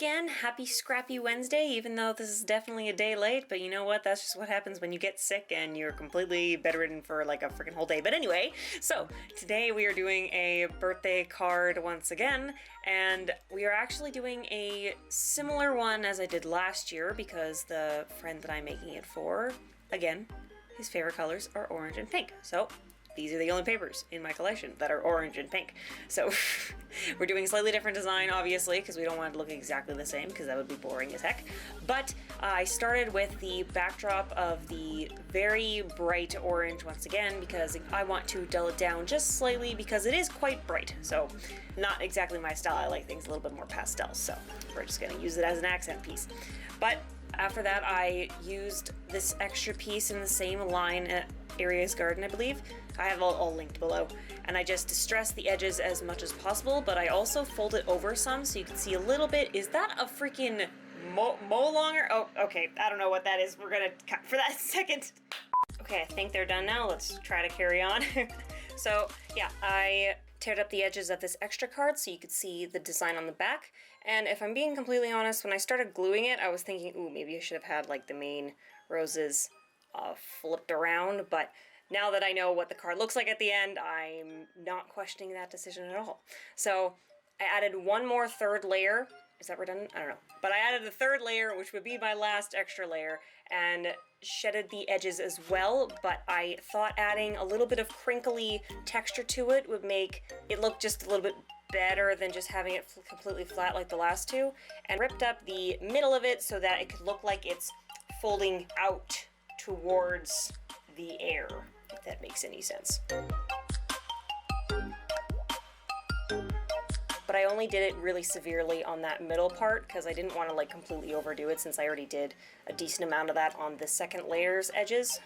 again. Happy Scrappy Wednesday, even though this is definitely a day late, but you know what? That's just what happens when you get sick and you're completely bedridden for like a freaking whole day. But anyway, so today we are doing a birthday card once again, and we are actually doing a similar one as I did last year because the friend that I'm making it for, again, his favorite colors are orange and pink. So these are the only papers in my collection that are orange and pink. So we're doing a slightly different design, obviously, because we don't want it to look exactly the same, because that would be boring as heck. But I started with the backdrop of the very bright orange once again, because I want to dull it down just slightly, because it is quite bright. So not exactly my style. I like things a little bit more pastel, so we're just going to use it as an accent piece. But after that, I used this extra piece in the same line at Aria's Garden, I believe. I have all linked below. And I just distress the edges as much as possible, but I also fold it over some so you can see a little bit. Is that a freaking longer? Oh, okay. I don't know what that is. We're gonna cut for that second. Okay, I think they're done now. Let's try to carry on. So, yeah, I teared up the edges of this extra card so you could see the design on the back. And if I'm being completely honest, when I started gluing it, I was thinking, ooh, maybe I should have had like the main roses flipped around, but now that I know what the card looks like at the end, I'm not questioning that decision at all. So I added one more third layer. Is that redundant? I don't know. But I added the third layer, which would be my last extra layer, and shedded the edges as well, but I thought adding a little bit of crinkly texture to it would make it look just a little bit better than just having it completely flat like the last two, and ripped up the middle of it so that it could look like it's folding out towards the air, if that makes any sense. But I only did it really severely on that middle part because I didn't want to like completely overdo it since I already did a decent amount of that on the second layer's edges.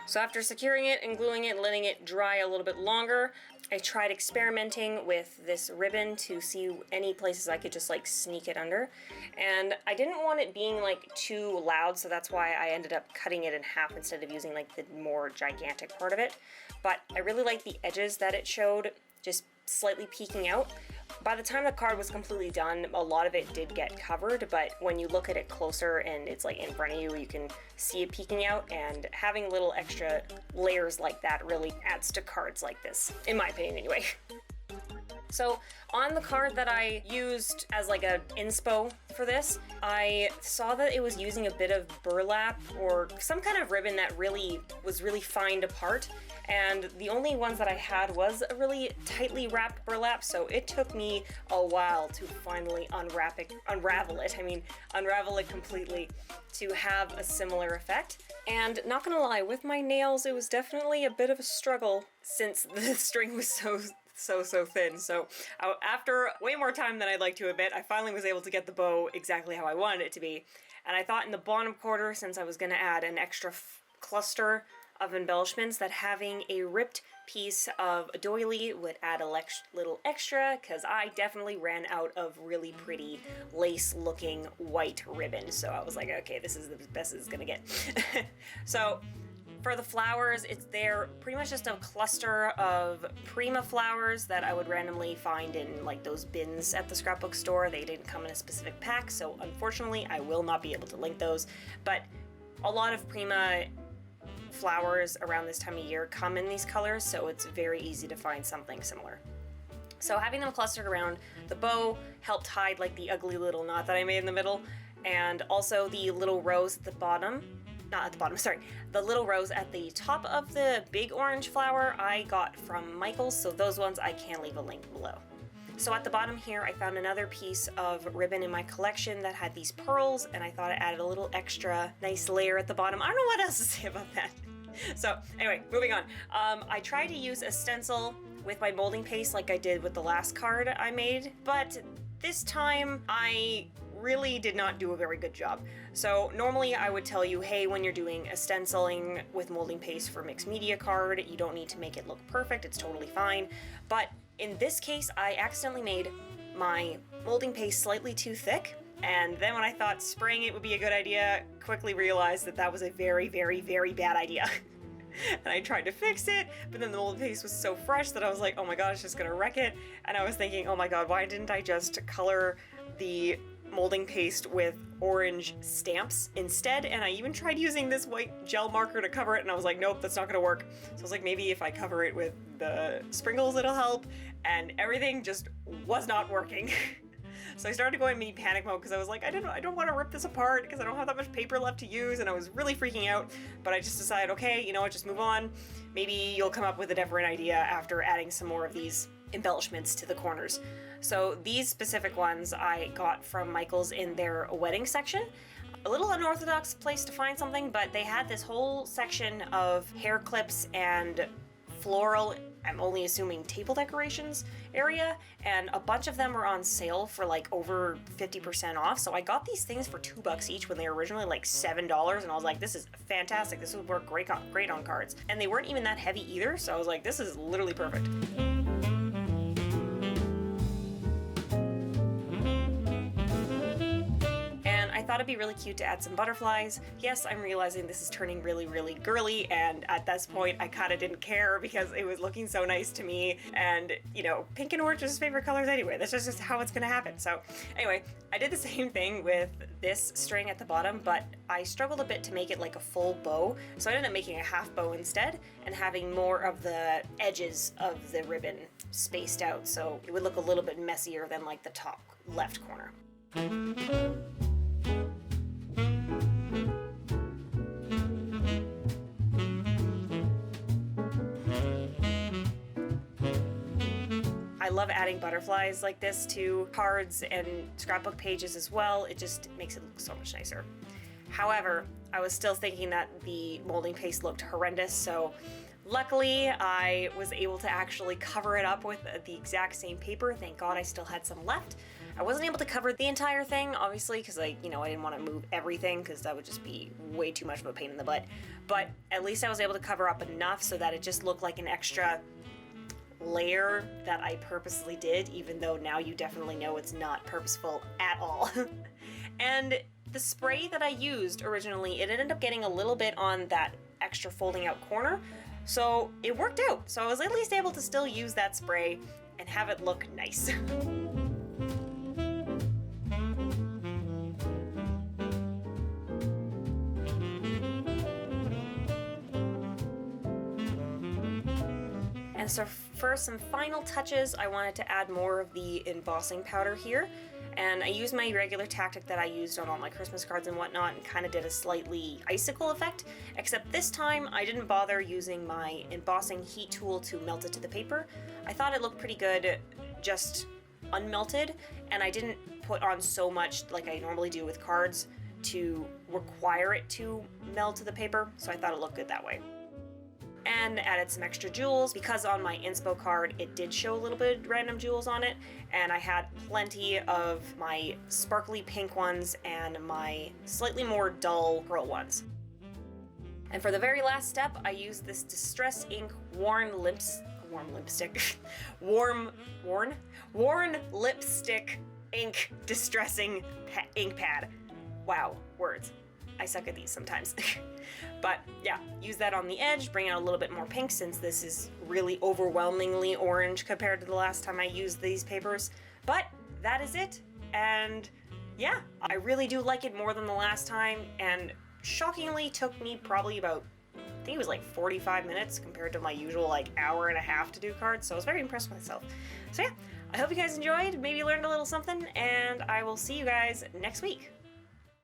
So after securing it and gluing it and letting it dry a little bit longer, I tried experimenting with this ribbon to see any places I could just like sneak it under. And I didn't want it being like too loud, so that's why I ended up cutting it in half instead of using like the more gigantic part of it. But I really liked the edges that it showed, just slightly peeking out. By the time the card was completely done, a lot of it did get covered, but when you look at it closer and it's like in front of you, you can see it peeking out, and having little extra layers like that really adds to cards like this, in my opinion anyway. So on the card that I used as like a inspo for this, I saw that it was using a bit of burlap or some kind of ribbon that was really fined apart. And the only ones that I had was a really tightly wrapped burlap, so it took me a while to finally unravel it completely to have a similar effect. And not gonna lie, with my nails, it was definitely a bit of a struggle since the string was so thin. So after way more time than I'd like to admit, I finally was able to get the bow exactly how I wanted it to be. And I thought in the bottom quarter, since I was gonna add an extra cluster of embellishments, that having a ripped piece of a doily would add a little extra, because I definitely ran out of really pretty lace looking white ribbon. So I was like, okay, this is the best it's gonna get. So for the flowers, they're pretty much just a cluster of Prima flowers that I would randomly find in like those bins at the scrapbook store. They didn't come in a specific pack, so unfortunately I will not be able to link those. But a lot of Prima flowers around this time of year come in these colors, so it's very easy to find something similar. So having them clustered around the bow helped hide like the ugly little knot that I made in the middle, and also the little rose at the bottom. Not at the bottom, sorry. The little rose at the top of the big orange flower I got from Michael's, so those ones I can leave a link below. So at the bottom here, I found another piece of ribbon in my collection that had these pearls, and I thought it added a little extra nice layer at the bottom. I don't know what else to say about that. So anyway, moving on. I tried to use a stencil with my molding paste like I did with the last card I made, but this time I really did not do a very good job. So normally I would tell you, hey, when you're doing a stenciling with molding paste for mixed media card, you don't need to make it look perfect, it's totally fine. But in this case, I accidentally made my molding paste slightly too thick, and then when I thought spraying it would be a good idea, quickly realized that that was a very, very, very bad idea. And I tried to fix it, but then the molding paste was so fresh that I was like, oh my god, it's just gonna wreck it. And I was thinking, oh my god, why didn't I just color the molding paste with orange stamps instead? And I even tried using this white gel marker to cover it, and I was like, nope, that's not gonna work. So I was like, maybe if I cover it with the sprinkles, it'll help. And everything just was not working. So I started going mini panic mode because I was like, I don't want to rip this apart because I don't have that much paper left to use, and I was really freaking out. But I just decided, okay, you know what, just move on. Maybe you'll come up with a different idea after adding some more of these embellishments to the corners. So these specific ones I got from Michael's in their wedding section. A little unorthodox place to find something, but they had this whole section of hair clips and floral, I'm only assuming table decorations area, and a bunch of them were on sale for like over 50% off. So I got these things for $2 each when they were originally like $7, and I was like, this is fantastic. This would work great on cards. And they weren't even that heavy either, so I was like, this is literally perfect. I thought it'd be really cute to add some butterflies. Yes, I'm realizing this is turning really, really girly, and at this point I kind of didn't care because it was looking so nice to me, and you know, pink and orange is his favorite colors anyway. That's just how it's gonna happen. So anyway, I did the same thing with this string at the bottom, but I struggled a bit to make it like a full bow, so I ended up making a half bow instead and having more of the edges of the ribbon spaced out, so it would look a little bit messier than like the top left corner. I love adding butterflies like this to cards and scrapbook pages as well. It just makes it look so much nicer. However, I was still thinking that the molding paste looked horrendous, so luckily I was able to actually cover it up with the exact same paper. Thank God I still had some left. I wasn't able to cover the entire thing, obviously, because I didn't want to move everything because that would just be way too much of a pain in the butt. But at least I was able to cover up enough so that it just looked like an extra layer that I purposely did, even though now you definitely know it's not purposeful at all. And the spray that I used originally, it ended up getting a little bit on that extra folding out corner, so it worked out. So I was at least able to still use that spray and have it look nice. And so for some final touches, I wanted to add more of the embossing powder here. And I used my regular tactic that I used on all my Christmas cards and whatnot and kind of did a slightly icicle effect, except this time I didn't bother using my embossing heat tool to melt it to the paper. I thought it looked pretty good just unmelted, and I didn't put on so much like I normally do with cards to require it to meld to the paper, so I thought it looked good that way. And added some extra jewels because on my inspo card it did show a little bit of random jewels on it, and I had plenty of my sparkly pink ones and my slightly more dull pearl ones. And for the very last step, I used this Distress Ink worn lipstick ink distressing ink pad. Wow, words. I suck at these sometimes. But yeah, use that on the edge, bring out a little bit more pink since this is really overwhelmingly orange compared to the last time I used these papers. But that is it, and yeah, I really do like it more than the last time, and shockingly took me probably about, I think it was like 45 minutes compared to my usual like hour and a half to do cards, so I was very impressed with myself. So yeah, I hope you guys enjoyed, maybe learned a little something, and I will see you guys next week.